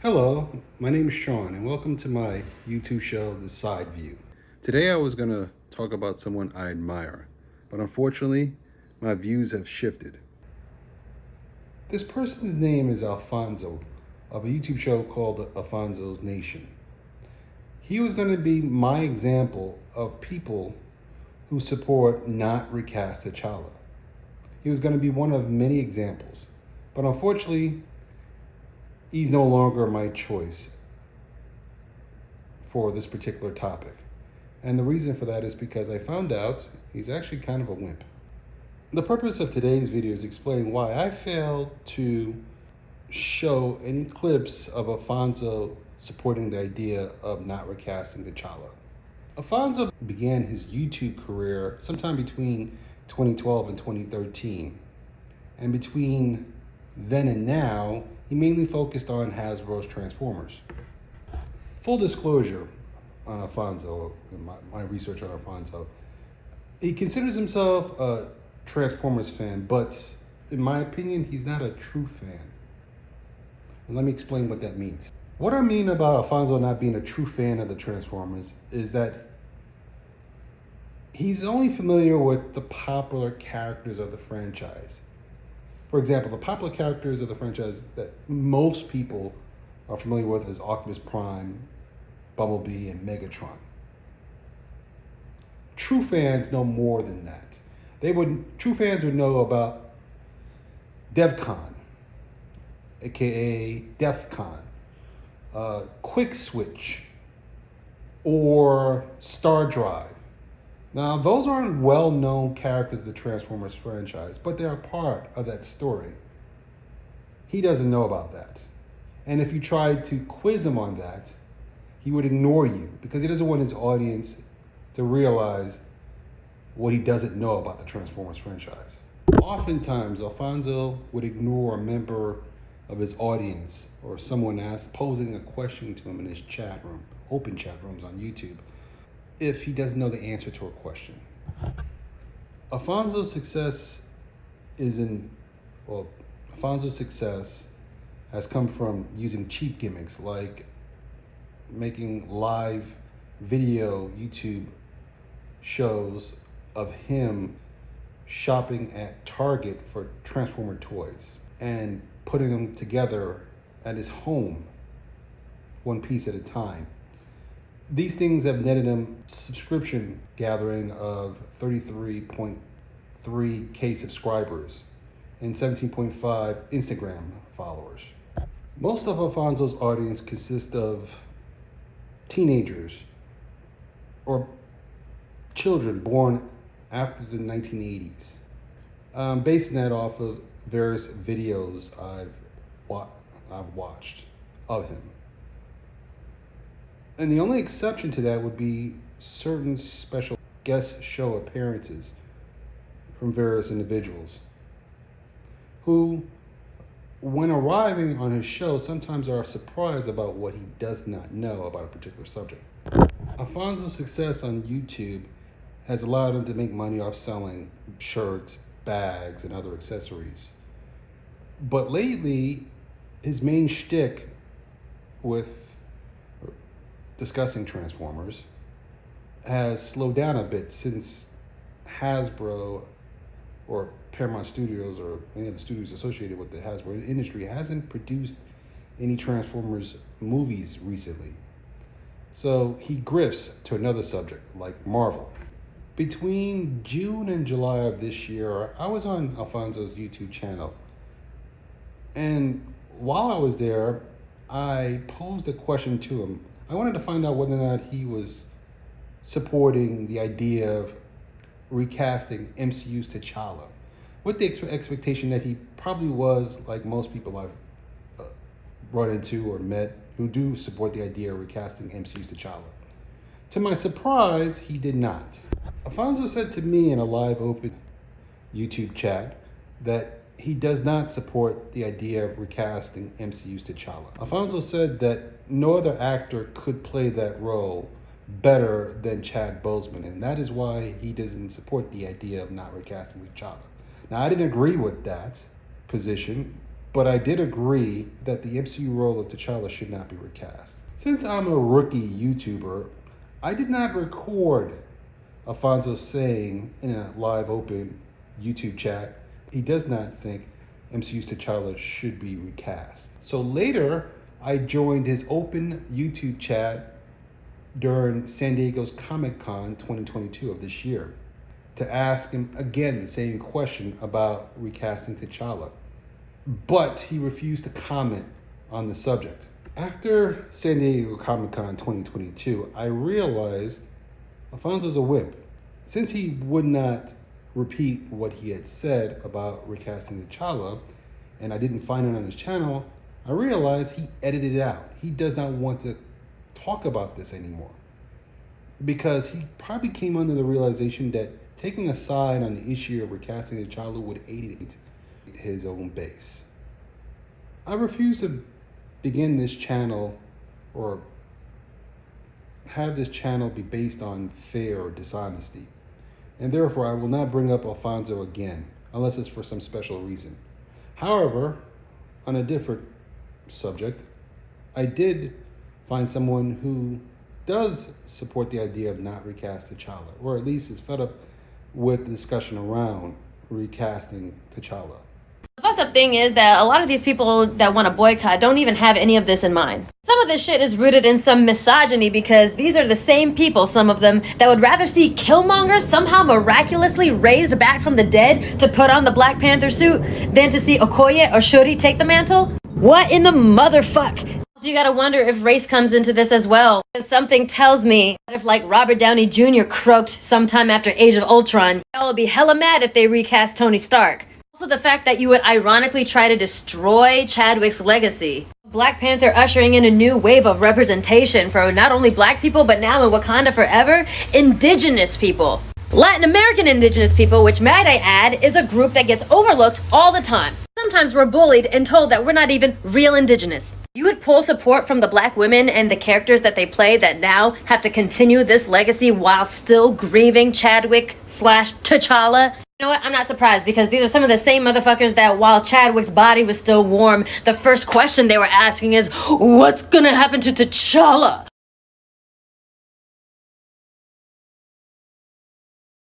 Hello, my name is Sean, and welcome to my YouTube show, The Side View. Today I was going to talk about someone I admire, but unfortunately, my views have shifted. This person's name is Alfonso, of a YouTube show called Alfonso's Nation. He was going to be my example of people who support not recast T'Challa. He was going to be one of many examples, but unfortunately, he's no longer my choice for this particular topic. And the reason for that is because I found out he's actually kind of a wimp. The purpose of today's video is explain why I failed to show any clips of Alfonso supporting the idea of not recasting T'Challa. Alfonso began his YouTube career sometime between 2012 and 2013. And between then and now, he mainly focused on Hasbro's Transformers. Full disclosure on Alfonso, in my research on Alfonso, he considers himself a Transformers fan, but in my opinion, he's not a true fan. And let me explain what that means. What I mean about Alfonso not being a true fan of the Transformers is that he's only familiar with the popular characters of the franchise. For example, the popular characters of the franchise that most people are familiar with is Optimus Prime, Bumblebee, and Megatron. True fans know more than that. True fans would know about DevCon, aka DEFCON, Quick Switch, or Star Drive. Now, those aren't well-known characters of the Transformers franchise, but they're a part of that story. He doesn't know about that. And if you try to quiz him on that, he would ignore you because he doesn't want his audience to realize what he doesn't know about the Transformers franchise. Oftentimes, Alfonso would ignore a member of his audience or someone posing a question to him in his chat room, open chat rooms on YouTube, if he doesn't know the answer to a question. Alfonso's success Alfonso's success has come from using cheap gimmicks like making live video YouTube shows of him shopping at Target for Transformer toys and putting them together at his home, one piece at a time. These things have netted him subscription gathering of 33.3K subscribers and 17.5 Instagram followers. Most of Alfonso's audience consists of teenagers or children born after the 1980s. Basing that off of various videos I've watched of him. And the only exception to that would be certain special guest show appearances from various individuals who, when arriving on his show, sometimes are surprised about what he does not know about a particular subject. Alfonso's success on YouTube has allowed him to make money off selling shirts, bags, and other accessories. But lately, his main shtick with discussing Transformers has slowed down a bit since Hasbro or Paramount Studios or any of the studios associated with the Hasbro industry hasn't produced any Transformers movies recently. So he grifts to another subject like Marvel. Between June and July of this year, I was on Alfonso's YouTube channel. And while I was there, I posed a question to him. I wanted to find out whether or not he was supporting the idea of recasting MCU's T'Challa, with the expectation that he probably was, like most people I've run into or met who do support the idea of recasting MCU's T'Challa. To my surprise, he did not. Alfonso said to me in a live open YouTube chat that he does not support the idea of recasting MCU's T'Challa. Alfonso said that no other actor could play that role better than Chad Boseman, and that is why he doesn't support the idea of not recasting T'Challa. Now, I didn't agree with that position, but I did agree that the MCU role of T'Challa should not be recast. Since I'm a rookie YouTuber, I did not record Alfonso saying in a live open YouTube chat he does not think MCU's T'Challa should be recast. So later, I joined his open YouTube chat during San Diego's Comic-Con 2022 of this year to ask him again the same question about recasting T'Challa. But he refused to comment on the subject. After San Diego Comic-Con 2022, I realized Alfonso's a wimp. Since he would not repeat what he had said about recasting T'Challa, and I didn't find it on his channel, I realized he edited it out. He does not want to talk about this anymore. Because he probably came under the realization that taking a side on the issue of recasting T'Challa would alienate his own base. I refuse to begin this channel or have this channel be based on fear or dishonesty. And therefore, I will not bring up Alfonso again, unless it's for some special reason. However, on a different subject, I did find someone who does support the idea of not recast T'Challa, or at least is fed up with the discussion around recasting T'Challa. The fucked up thing is that a lot of these people that want to boycott don't even have any of this in mind. Some of this shit is rooted in some misogyny because these are the same people, some of them, that would rather see Killmonger somehow miraculously raised back from the dead to put on the Black Panther suit than to see Okoye or Shuri take the mantle. What in the motherfuck? So you gotta wonder if race comes into this as well. Something tells me that if like Robert Downey Jr. croaked sometime after Age of Ultron, y'all would be hella mad if they recast Tony Stark. Also the fact that you would ironically try to destroy Chadwick's legacy. Black Panther ushering in a new wave of representation for not only black people, but now in Wakanda forever, indigenous people. Latin American indigenous people, which might I add, is a group that gets overlooked all the time. Sometimes we're bullied and told that we're not even real indigenous. You would pull support from the black women and the characters that they play that now have to continue this legacy while still grieving Chadwick/T'Challa. You know what? I'm not surprised because these are some of the same motherfuckers that while Chadwick's body was still warm, the first question they were asking is, what's gonna happen to T'Challa?